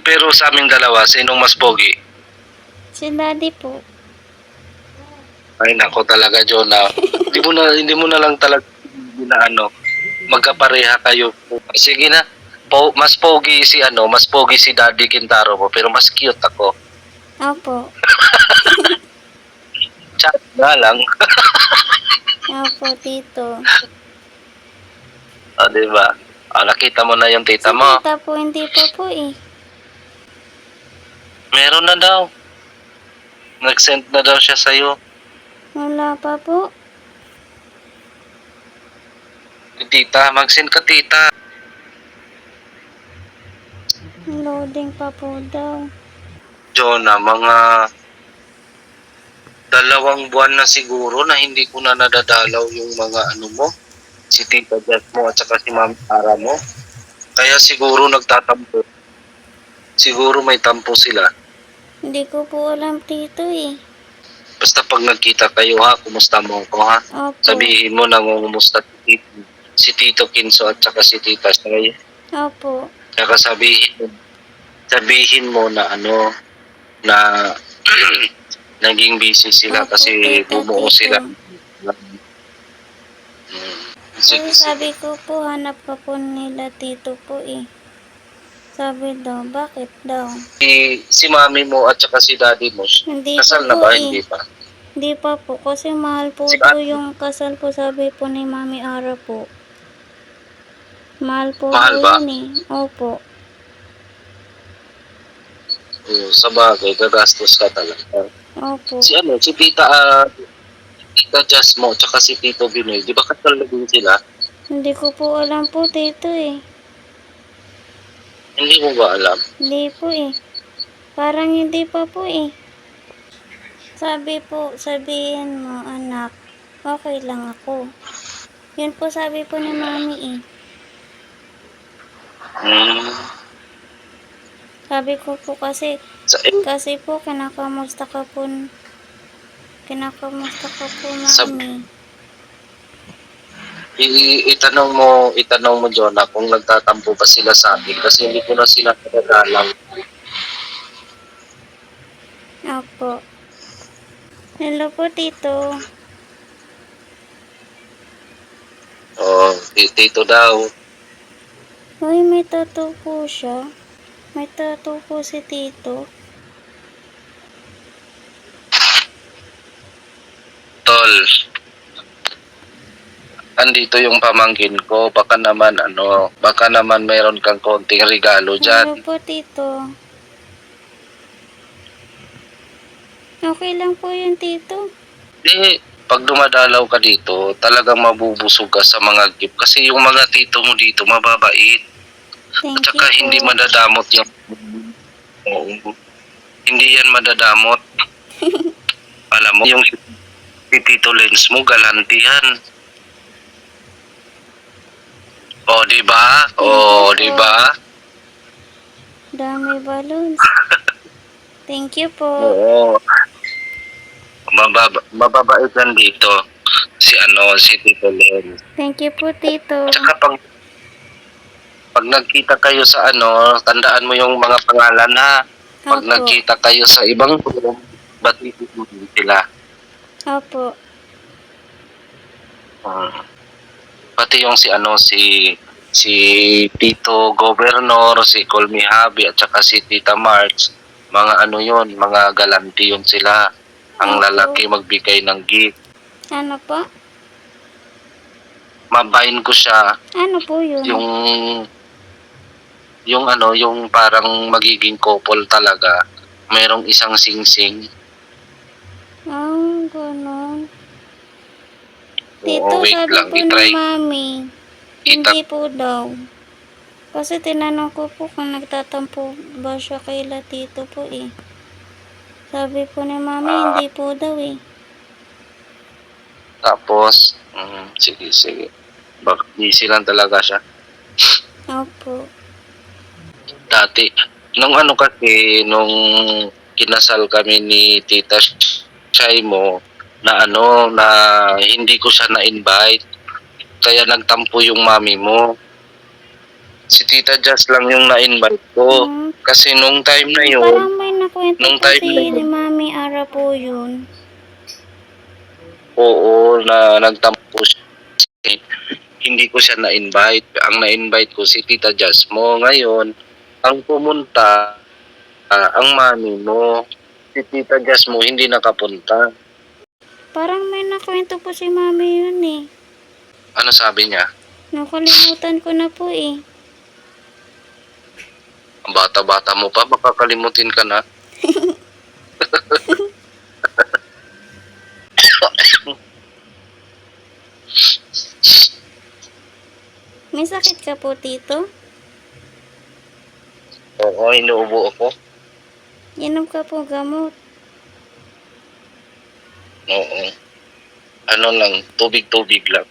Pero sa aming dalawa, sinong mas pogi? Si Daddy po. Ay, naku talaga, Jonah. Hindi mo na lang talaga magkapareha kayo. Sige na. Mas pogi si Daddy Kintaro mo, pero mas cute ako. Opo. Chat na lang. Opo, tito. Diba? Nakita mo na yung Si tita mo. tita po, hindi pa po eh. Meron na daw. Nag-send na daw siya sa'yo. Wala pa po. Tita, mag-send ka, tita. Loading pa po daw. Jonah, mga 2 buwan na siguro na hindi ko na nadadalaw yung mga ano mo, si Tita Jess mo at saka si Ma'am Sara mo. Kaya siguro nagtatampo. Siguro may tampo sila. Hindi ko po alam, Tito eh. Basta pag nagkita kayo ha, kumusta mo ako ha? Opo. Sabihin mo na kumusta si Tito Kinso at saka si Tita Shay. Opo. Saka sabihin mo na ano, na naging busy sila Opo, kasi Tita, bumuo Tito. sila. Sige, Ay, sige. sabi ko po, hanap ka po nila Tito po eh. Sabi daw, bakit daw? Si mami mo at saka si daddy mo, Hindi kasal pa na po ba? eh. Hindi pa. Hindi pa po, kasi mahal po Si daw ate. yung kasal po, sabi po ni Mami Ara po. Mahal po Mahal daw ba? yun eh. Opo. Sa bagay, gagastos ka talaga. Opo. Si Tita Jess mo, tsaka si Tito Binoy, di ba kasal na din sila? Hindi ko po alam po, Tito eh. Hindi mo ba alam? Hindi po eh. Parang hindi pa po eh. Sabi po, sabihin mo, anak, okay lang ako. Yun po sabi po ni Mami eh. Hmm. Sabi ko po kasi po kinakamusta ka po, Sab- Mami. itanong mo, Jonah, kung nagtatampo ba sila sa akin kasi hindi ko na sila nagagalang. Opo. Hello po, Tito. Tito daw. Uy, may tattoo po siya. May tattoo po si Tito. Tol, andito yung pamangkin ko, baka naman mayroon kang konting regalo Hello dyan. po, Tito. Okay lang po yun, Tito. Di, pag dumadalaw ka dito, talagang mabubusog ka sa mga gift. Kasi yung mga tito mo dito, mababait. Thank At saka you hindi po. madadamot yung... Oo. Hindi yan madadamot. Alam mo, yung si Tito Lens mo, galante yan. O, di ba? O, Thank di you po. ba? Dami balloons. Thank you po. Oo. Mababait yan dito. Si Tito Lens. Thank you po, Tito. Tsaka pag nagkita kayo sa tandaan mo yung mga pangalan ha. Pag Opo. nagkita kayo sa ibang room, batiin mo din sila. Opo. Pati yung si Tito Governor, si Colmy Habi at saka si Tita March, mga mga galanti yun sila. Ang Opo. lalaki magbigay ng gift. Ano po? Mabayin ko siya Ano po yun? yung parang magiging couple talaga. Merong isang singsing. Ganon. Tito, Oo, wait sabi lang, po ni itry. Mami, Kita hindi po daw. Kasi tinanong ko po kung nagtatampo ba siya kay Tito po eh. Sabi po ni Mami, hindi po daw eh. Tapos, sige. Baka busy lang talaga siya. Opo. Dati, nung nung kinasal kami ni Tita Shay mo, na hindi ko siya na-invite. Kaya nagtampo yung mami mo. Si Tita Jazz lang yung na-invite ko. Kasi nung time na yun, Parang may nakwento nung po time si na yun, Mami Ara po yun. oo, na nagtampo siya. Hindi ko siya na-invite. Ang na-invite ko si Tita Jazz mo. Ngayon, ang pumunta, ang mami mo. Si Tita Jazz mo hindi nakapunta. Parang may nakwento po si Mami yun eh. Ano sabi niya? Nakalimutan ko na po eh. Ang bata-bata mo pa, makakalimutin ka na. May sakit ka po, Tito? Oo, inuubo ako. Inom ka po gamot. Oo. Ano lang, tubig-tubig lang.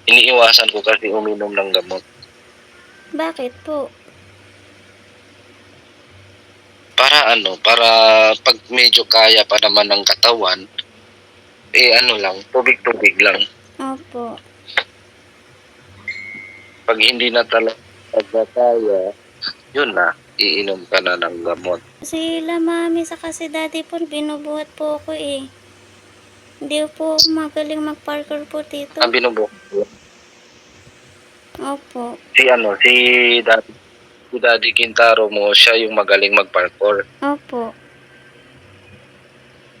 Iniiwasan ko kasi uminom ng gamot. Bakit po? Para pag medyo kaya pa naman ng katawan, ano lang, tubig-tubig lang. Opo. Pag hindi na talaga kaya, yun na, iinom ka na ng gamot. Sila mami sa kasi daddy po, binubuhat po ako eh. Hindi po ako magaling mag-parkour po, tito. Ang binubuo, Opo. si Daddy Quintaro mo, siya yung magaling mag-parkour. Opo.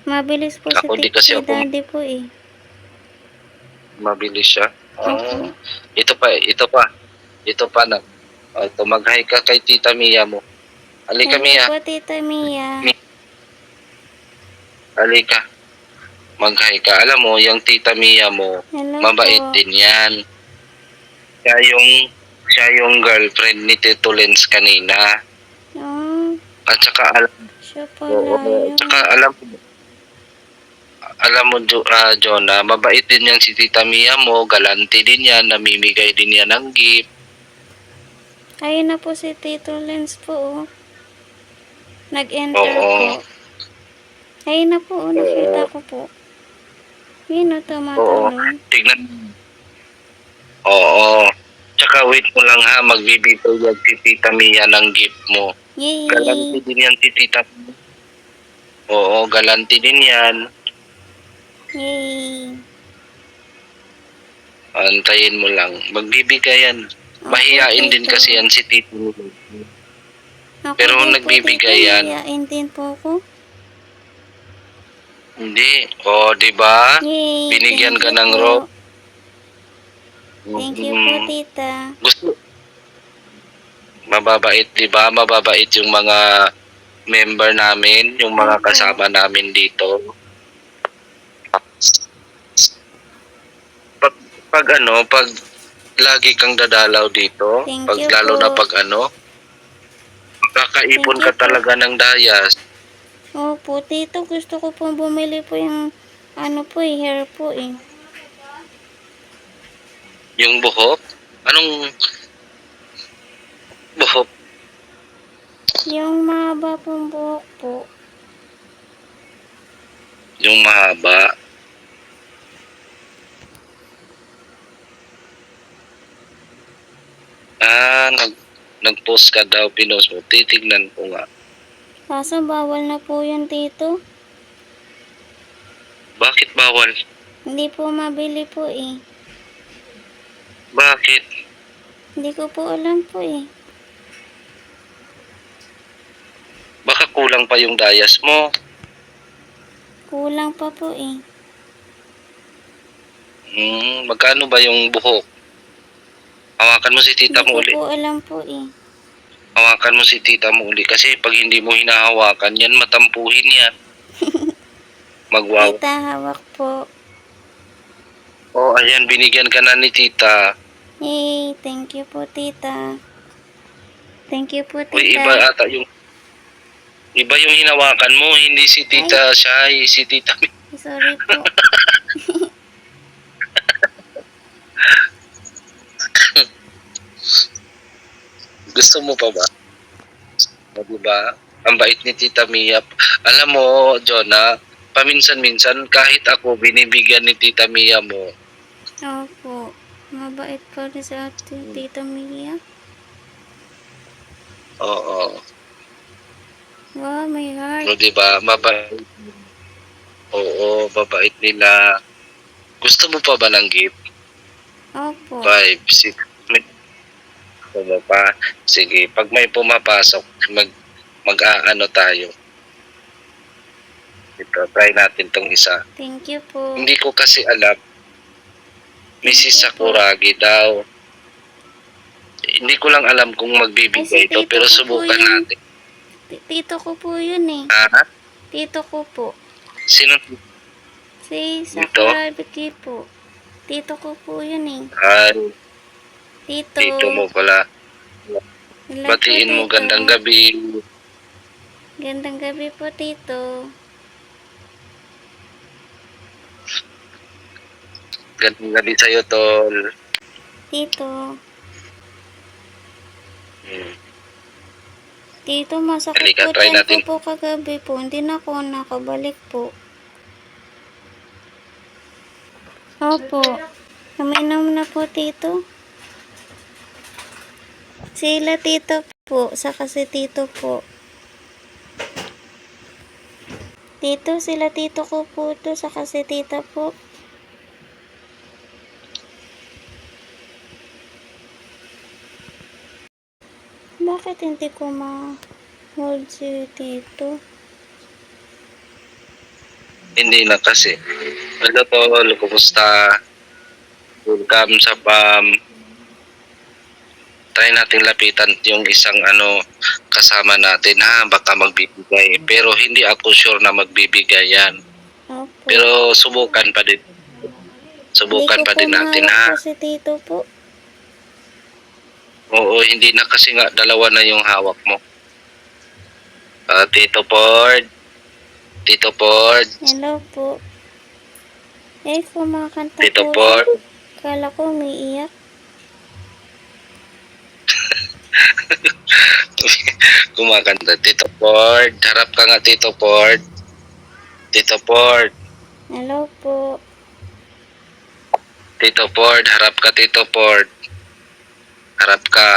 Mabilis po Ako, di kasi si ako daddy po eh. mabilis siya. Opo. Ito pa na. Ito, mag-hi ka kay Tita Mia mo. Halika, Hello Mia. po, tita Mia. Halika. Mag-hi ka. Alam mo, yung Tita Mia mo, Hello mabait po. din yan. Siya yung girlfriend ni Tito Lens kanina. Oh, At saka siya pala yun. alam mo, Jonah, mabait din yan si Tita Mia mo, galante din yan, namimigay din yan ng gift. Ayun na po si Tito Lens po oh. Nag-enter Oo. po. Ayun na po, nakita ko po. Yun o, Oo. tumatalon. Tignan. Oo. Tsaka wait mo lang ha, magbibigay yan si Tita Mia ng gift mo. Galante Yay! din yan si Tita Mia. Oo, galante din yan. Yay! Antayin mo lang. Magbibigay yan. Opo, Mahihain din tito. kasi yan si Tita Mia. Ako Pero din po, nagbibigay tito, yan. mayayain din po ako. Hindi. O, di ba? Yay! Binigyan Thank ka you ng po. rope. Thank you po, tita. Gusto. Mababait, di ba? Mababait yung mga member namin, yung mga Opo. kasama namin dito. Pag lagi kang dadalaw dito, Thank pag you lalo po. na pag kakaipon Thank ka you po. talaga ng dayas. Opo, tito, gusto ko pong bumili po yung hair po eh. Yung buhok, anong buhok? Yung mahaba pong buhok po. Yung mahaba. Nag-post ka daw, pinost mo. Titignan ko nga. Kaso bawal na po yun, tito. Bakit bawal? Hindi po mabili po eh. Bakit? Hindi ko po alam po eh. Baka kulang pa yung dayas mo. Kulang pa po eh. Magkano ba yung buhok? Hawakan mo si tita Hindi mo ko uli. po alam po eh. Hawakan mo si tita mo uli. Kasi pag hindi mo hinahawakan yan, matampuhin yan. Magwaw. Tita, hawak po. Oh, ayan, binigyan ka na ni tita. Yay, thank you po, tita. Thank you po, Uy, tita. iba yung hinawakan mo. Hindi si tita Shai, si tita Mi. Sorry po. Gusto mo pa ba? O, diba? Ang bait ni Tita Mia. Alam mo, Jonah, paminsan-minsan, kahit ako, binibigyan ni Tita Mia mo. Opo. Mabait po rin sa tita Mia. Oo. Wow, may heart. O, diba? Mabait. Oo, mabait nila. Gusto mo pa ba ng gift? Opo. 5, 6, mo pa. Sige, pag may pumapasok, mag-aano tayo. Ito, try natin tong isa. Thank you po. Hindi ko kasi alam. Mrs. Sakuragi daw. Hindi ko lang alam kung magbibigay Ay, si ito, tito pero ko po subukan yun. natin. Tito ko po yun eh. Ha? Tito ko po. Sino? Si Dito? Sakurabiki po. Tito ko po yun eh. Ay, Tito. dito mo pala. Hello po, Batiin mo Tito. gandang gabi. Gandang gabi po, Tito. Gandang gabi sa'yo, tol. Tito. Hmm. Tito, masakit Halika, po try tiyan ko natin. po kagabi po. Hindi na ako nakabalik po. Opo. Kaminom na po, Tito. Sila Tito po, saka si Tito po. Tito, sila Tito ko po to, saka si Tita po. Bakit hindi ko ma-hold si Tito? Hindi na kasi. Hello, tol. Kumusta? Welcome sa try natin lapitan yung isang kasama natin ha, baka magbibigay. Pero hindi ako sure na magbibigay yan. Opo. Pero subukan pa din. Subukan Hindi ko pa po din natin mahawak ha. po si Tito po. Oo, hindi na kasi nga dalawa na yung hawak mo. Tito Ford. Tito Ford. Hello po. Kumakanta Tito po Ford. siya. Kala ko umiiyak. Kumakanta. Tito Ford. Harap ka nga, Tito Ford. Tito Ford. Hello po. Tito Ford. Harap ka, Tito Ford. Harap ka.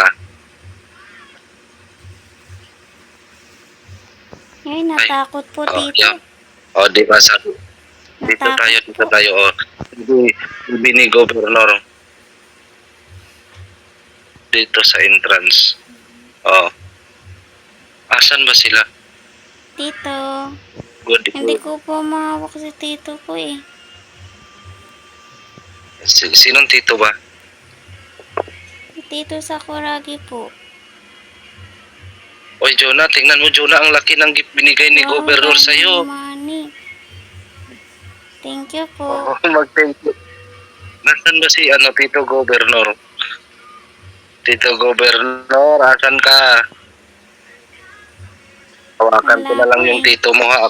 Ay, natakot po, Tito. Yan. Di ba sabi? Dito Natakot po. tayo. Sabi ni Governor. Dito sa entrance. Asan ba sila? Tito. Good. Hindi ko po mahawak si Tito po eh. Sinong tito ba? Si Tito Sakuragi po. Oy, Jonah, tingnan mo, Jonah, ang laki ng gift binigay ni Wow, Governor dami sa'yo. money. Thank you po. Mag-thank you. Nasaan ba si Tito Governor? Tito Governor, asan ka? Hawakan ko Wala na lang po yung eh. tito mo ha.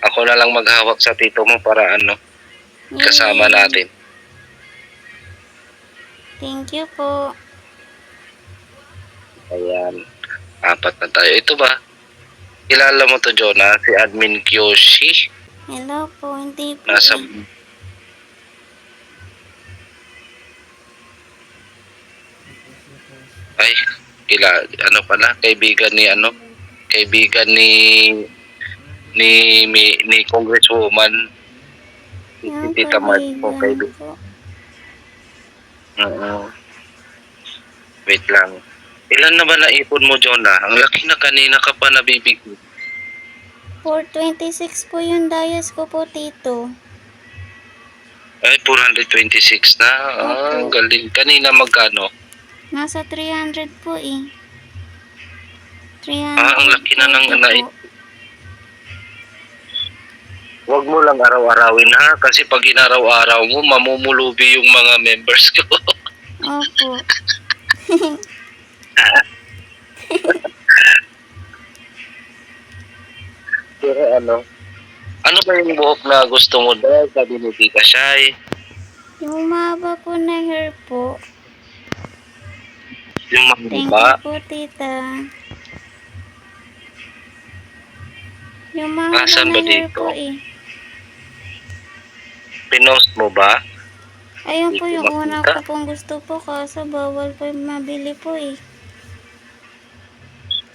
Ako na lang maghawak sa tito mo para kasama Yay. natin. Thank you po. Ayan. 4 na tayo. Ito ba? Kilala mo to, Jonah? Si Admin Kyoshi. Hello po. Hindi po Nasa... eh. Ay, pala? Kaibigan ni Congresswoman. Yung Si Tita Mart po, kaibigan kaibigan. po. Wait lang. Ilan na ba naipon mo, Jonah? Ang laki na, kanina ka pa nabibigay. 426 po yung dayas ko po, Tito. Ay, 426 na. Opo. Galing. Kanina magkano? Nasa 300 po eh. 300 ang laki na ng po. Huwag mo lang araw-arawin ha, kasi pag inaraw-araw mo, mamumulubi yung mga members ko. Opo. Pero ano ba yung buhok na gusto mo daw? Sabi ni Tita Shai. Yung mahaba po na hair po. Yung Thank mahaba. you po, Tita. Yung mahaba Nasaan na ba hair dito? po eh. Pinost mo ba? Ayun po Hindi yung ko una makita. ko pong gusto po kaso bawal po yung mabili po eh.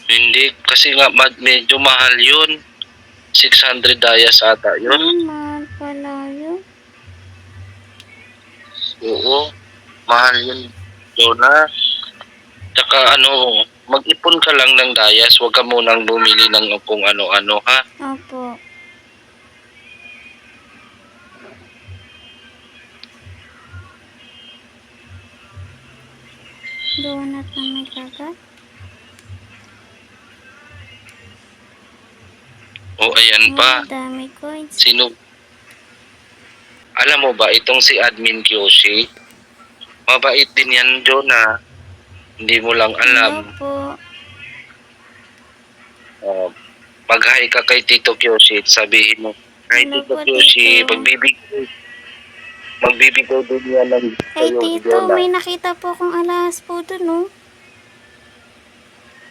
Hindi, kasi nga medyo mahal yun. 600 dayas ata yun. Ay, mahal pala yun. Oo, mahal yun. Jonah. Tsaka mag-ipon ka lang ng dayas. Huwag ka munang bumili ng kung ano-ano ha. Opo. Donut na may kagat. Ayan pa. Dami coins. Sino? Alam mo ba, itong si Admin Kyoshi, mabait din yan, Jonah. Hindi mo lang Hello alam. po. Mag-hi ka kay Tito Kyoshi, sabihin mo, kay Hello Tito po, Kyoshi, Tito. magbibigay din yan ng Ay, sa'yo, Tito, Diona. may nakita po akong alahas po dun, oh.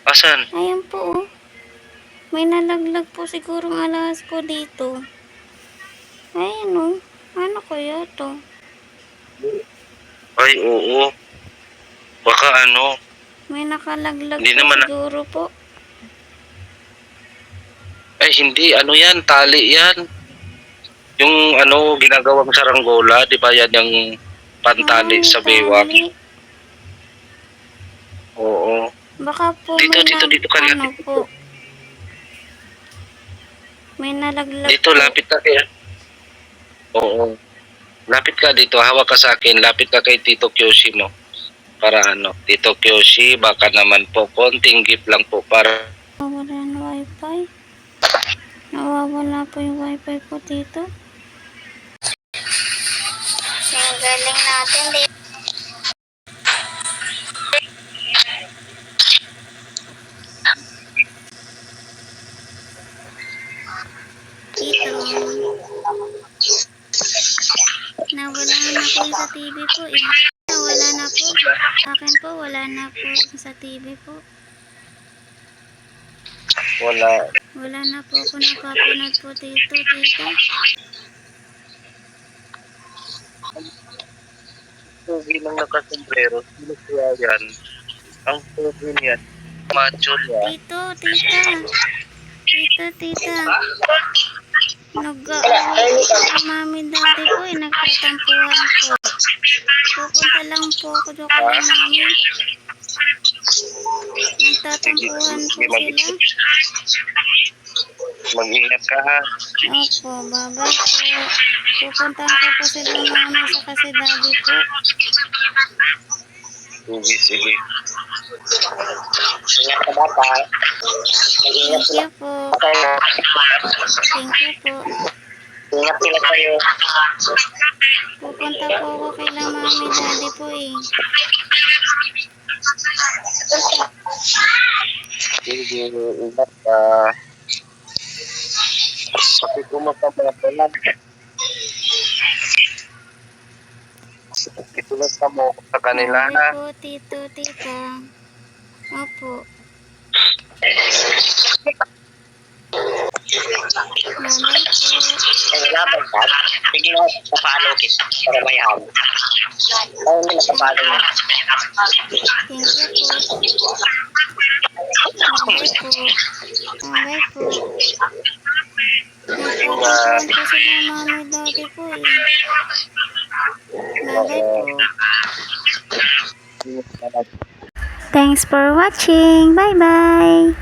Asan? Ayan po, oh. May nalaglag po sigurong alahas po dito. Ayan, oh. Ano kaya to? Ay, oo. Baka ano, May nakalaglag Hindi po naman siguro po. ay hindi, ano yan, tali yan. Yung ano, ginagawang saranggola, di ba yan yung pantali Ay, sa bewang? tali. Oo. Baka po Dito, may dito ka ano lapit. po. May nalaglag Dito, po. lapit ka kaya. Oo. Lapit ka dito, hawak ka sa akin, lapit ka kay Tito Kyoshi mo. Para ano, Tito Kyoshi, baka naman po, konting gift lang po para Nawawala ng wifi. Nawawala po yung wifi po dito. Ang galing natin dito. Dito. Nawala na po yung sa TV po eh. Nawala na po. Akin po, wala na po yung sa TV po. wala. Wala na po ako napapanood po dito, tita. Tugi lang nakasombrero, sino kaya yan? Ang tugi niyan, macho niya. Tito, tita. Tita. Nag-aaway po sa mami daddy po eh. Nagtatampuhan po. Pupunta lang po ako doon kay mami. Nagtatampuhan po sila. Mag-ingat ka ha. Opo, babay po. Pupuntahan ko po sila mami sa kasi daddy po. Tugi, sige. Ingat ka bata. Mag-ingat Thank you po. kayo. Thank you po. Ingat sila kayo. Pupunta po ako kay la mami daddy po eh. Sige, ingat ka. Kasi kung magpapalag, itulas ka mo sa kanila Babay ha. po, tito, tita. Opo. Babay po. Ay, laban ka. Sige nga, papalo kita. Para mayaman. Ay, hindi nakapalo na. Thank you po. Babay po. Babay po. Nagtatampuhan po sila mami daddy po eh. Babay po. Thanks for watching. Bye-bye.